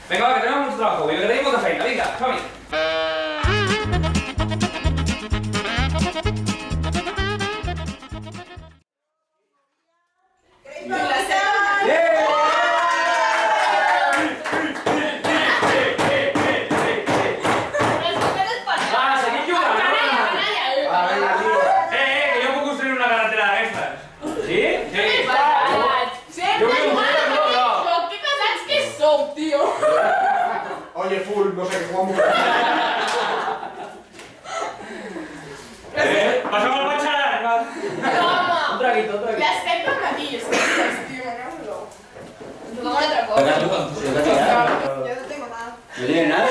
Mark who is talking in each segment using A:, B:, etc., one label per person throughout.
A: Venga, va, que tenemos mucho trabajo, que tenim molta feina, vinga, som-hi.
B: Oye, full, no sé, que jugamos.
A: Pasamos al bacharán, va.
C: Toma.
A: Un traguito, un traguito.
C: Las tengo aquí, es que tío, no. Nos vamos a otra cosa.
D: Yo no tengo nada.
E: ¿No tiene nada?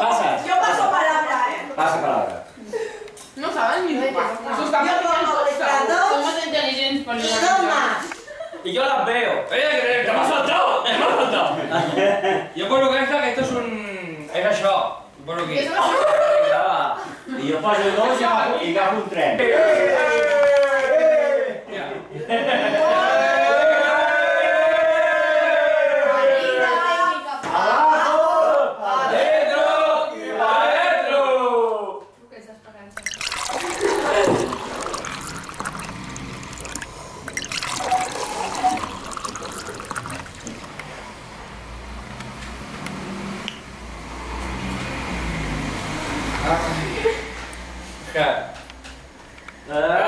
E: Pasas.
D: Yo paso palabra,
E: Pasa palabra.
C: No saben ni de qué. Sus
D: Yo pongo letras dos.
C: Somos inteligentes por
D: Y dos más.
A: Y yo las veo. ¡Que me ha faltado! ¡Me ha faltado! Jo poso que esto es un... és això. Poso aquí.
E: I jo poso dos i agafo un tren.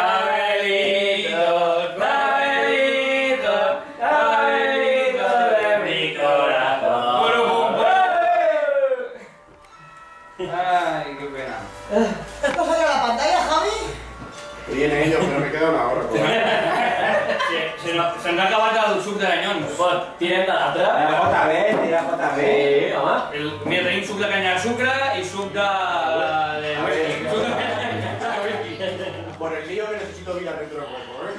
A: Cabelito, cabelito, cabelito de mi corazón. Ay, qué pena.
D: ¿Esto salió a la pantalla, Javi?
B: Viene ellos, pero me queda una hora.
A: Se'ns ha acabat el suc de canyons.
E: Tirem de l'altre. Tira JB. Sí, home.
A: Mira, tenim suc de canya de sucre i suc de whisky. Suc de canya de whisky.
B: Por el lío que necesito vida dentro de poco, ¿eh?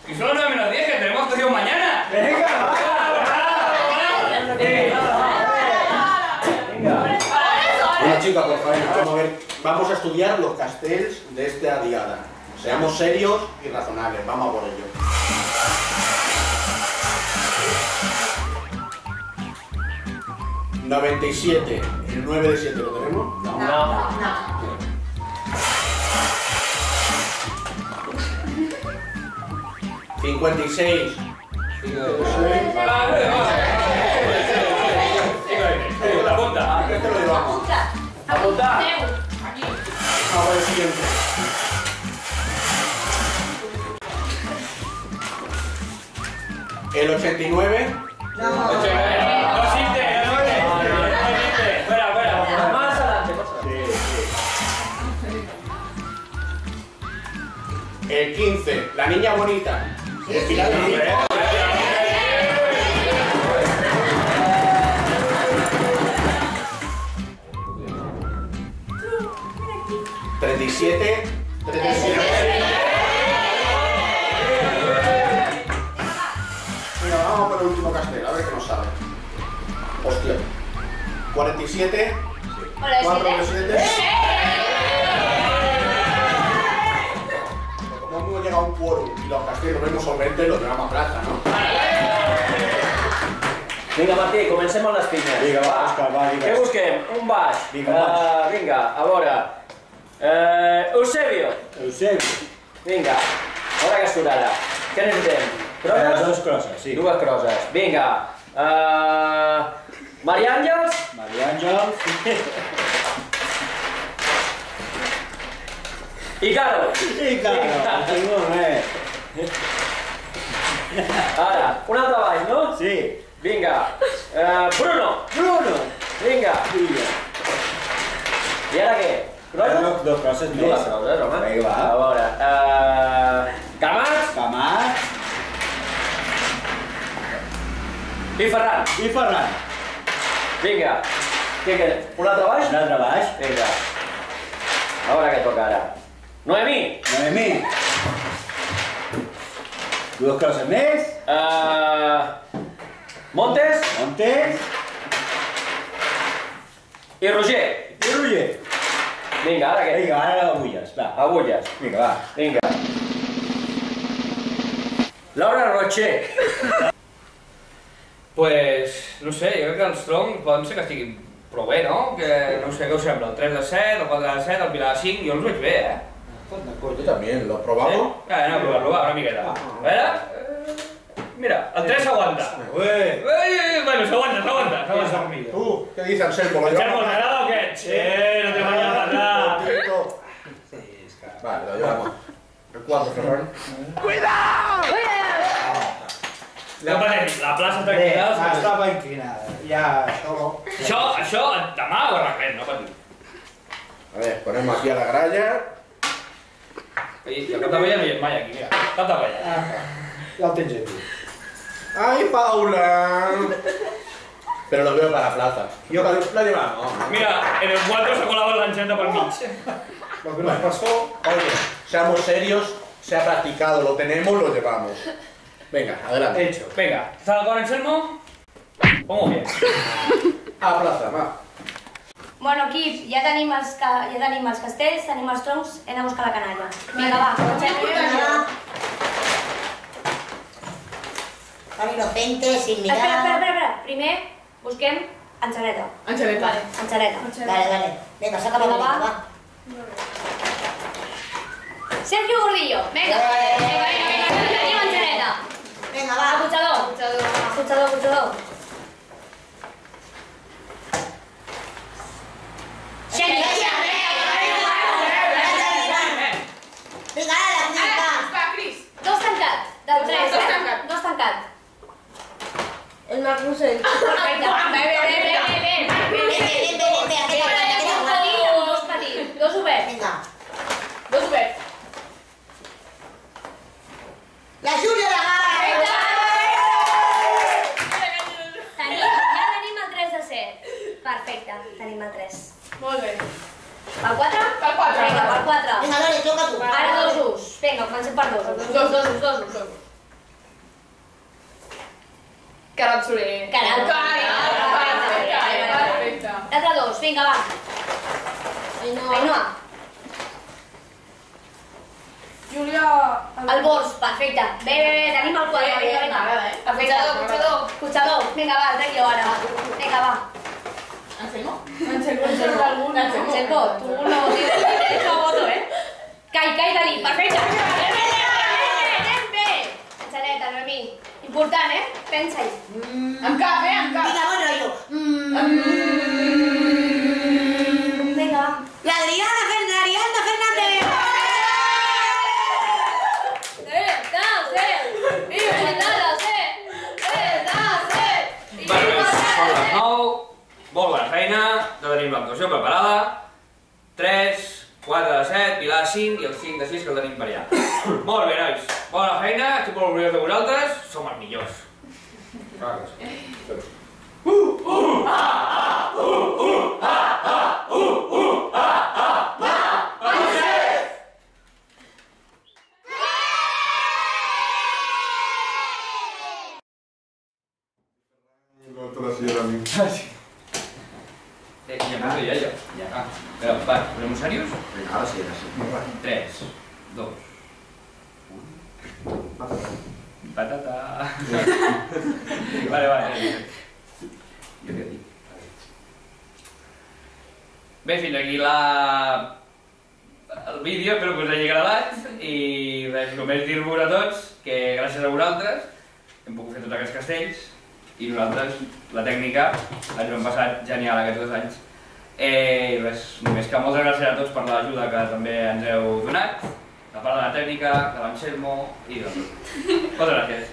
A: Y son las 9 menos 10 que tenemos actuación mañana.
E: Venga,
B: Bueno, chicos, por favor, vamos a ver. Vamos a estudiar los castells de esta diada. Seamos serios y razonables. Vamos a por ello. ¿97? ¿El 9 de 7 lo tenemos?
E: No.
B: 56.
A: Apunta.
B: Este lo llevamos.
A: Apunta.
C: Aquí.
B: Vamos al siguiente. El 89.
D: No.
A: No existe. Fuera.
E: Más adelante.
B: El 15. La niña bonita. El final del libro. 37. 37. Venga, vamos por el último castel, a ver qué nos sale. Hostia. 47.
C: Hola,
B: 4 de
C: 7.
B: 7. Como hemos llegado a un quórum y los castells los vemos solventes, los llevamos a plaza, ¿no?
E: Vinga, Martí, comencem amb les pinyes.
B: Vinga, va, Òscar, va,
E: Què busquem? Un baix. Vinga, a veure. Eusebio. Vinga, a veure què sonarà. Què necessitem? Crosses?
F: Dos crosses, sí.
E: Dues crosses. Vinga. Maria Àngels?
F: Maria Àngels.
E: I Caro. Ara, un altre baix, no?
F: Sí.
E: Vinga. Bruno. Vinga. I ara què? Crosses?
F: Dos crosses més.
E: Dues crosses, home.
F: Vinga, va.
E: A veure. Camats.
F: Camat
E: I Ferran.
F: i Ferran.
E: Vinga. Què queda? Un altre baix?
F: Un altre baix.
E: Vinga. A veure què toca ara. Noemí.
F: Noemí. Dues crosses més.
E: Montes
F: Montes
E: i Roger.
F: i Roger.
E: Vinga, ara què?
F: Vinga, ara agulles, va.
E: Agulles.
F: Vinga, va.
E: Vinga. Laura Rocher.
A: Pues, no sé, jo crec que els troncs poden ser que estiguin prou bé, no? Que, no sé, què us sembla? El 3 de 7, el 4 de 7, el pilar de 5, jo els veig bé, eh?
B: Yo también, ¿lo probamos?
A: Anem a provar-lo, va, una miqueta. A veure... Mira, el 3 s'aguanta. Bueno, s'aguanta.
B: ¿Tú? ¿Qué dices, Anselmo? ¿Lo
A: Anselmo,
B: llevamos?
A: ¿t'agrada o què? Sí, no te vayas a matar.
B: Vale, lo llevamos. El 4, Ferran.
A: No patem, la plaça està inclinada.
F: Estava inclinada. Ja,
A: Això, demà ho arreglem, no patim.
B: A ver, ponemos aquí a la gralla.
A: I el cap de vella no hi és mai aquí, mira. Cap de vella.
F: ja el tens aquí.
B: ¡Ay, Paula! Pero lo veo para la plaza. Yo lo llevamos.
A: Mira, en el 4 se colava l'enxeta pel mig.
F: Lo que nos pasó...
B: Oye, seamos serios, se ha practicado, lo tenemos, lo llevamos. Venga, adelante.
F: Hecho.
A: Vinga, ¿estás de acuerdo, Anselmo? Vamos bien.
B: A la plaza, va.
G: Bueno, equip, ja tenim els castells, tenim els troncs, hem de buscar la canalla. Vinga, va, comencem.
D: Tan inocente, sin mirar.
G: Espera. Primer busquem enxaneta.
C: Angeleta. Vale.
G: Enxaneta.
D: Dale. Venga, saca la
G: Vinga,
D: bolita,
G: va.
D: va.
G: Sergio Gordillo, vinga. Tenim enxaneta.
D: Venga, va.
G: Acotxador. Xenni.
D: Venga, la puñeta.
C: Va, Cris.
G: Dos tancat, del 3,
C: Dos tancat.
G: Dos tancat.
C: El Marc Rossell.
G: Perfecte. Bé. Dos petits, dos oberts.
D: Venga.
C: Dos oberts.
D: La Júlia de Gala.
G: Ja tenim el 3 de 7. Perfecte, tenim el 3.
C: Molt bé.
G: Pel 4?
C: Pel 4.
G: Vinga, pel 4.
D: Venga, Lore, toca tu.
G: Ara dos us. Vinga, comencem per dos us.
C: Dos us. Carat Soler.
G: Carat.
C: Perfecte.
G: L'altre dos, vinga, va. Ainhoa.
C: Júlia...
G: El Bors, perfecte. Bé, tenim el 4, vinga. Perfecte. Cotxador, vinga, va, el trec jo ara. Vinga, va.
C: Anselmo,
G: Anselmo, tu no tienes derecho a voto, Cai Dalí, perfecte. Anem bé. Enxaneta, Noemí. Important, pensa-hi.
C: amb cap.
D: Venga, buen rollo.
G: Vinga, va.
D: La Adriana Fernández.
A: Bueno, són les 9, molt bona feina, ja tenim l'actuació preparada. 3, 4 de 7, pilar de 5 i el 5 de 6 que el tenim per allà. Molt bé, nois, bona feina, estic molt orgullós de vosaltres, som els millors. Clar que sí. Ya me yo. Ya. Pero, vale, ¿ponemos serios?
B: Venga, ahora sí.
A: 3, 2, 1. Patata. Vale. Jo què dic? Bé, fins aquí el vídeo, espero que us hagi agradat i res, només dir-vos a tots que gràcies a vosaltres hem pogut fer tots aquests castells i nosaltres, la tècnica, ens ho hem passat genial aquests 2 anys. I res, només que moltes gràcies a tots per l'ajuda que també ens heu donat, de part de la tècnica, de l'Anselmo i de tot. Moltes gràcies.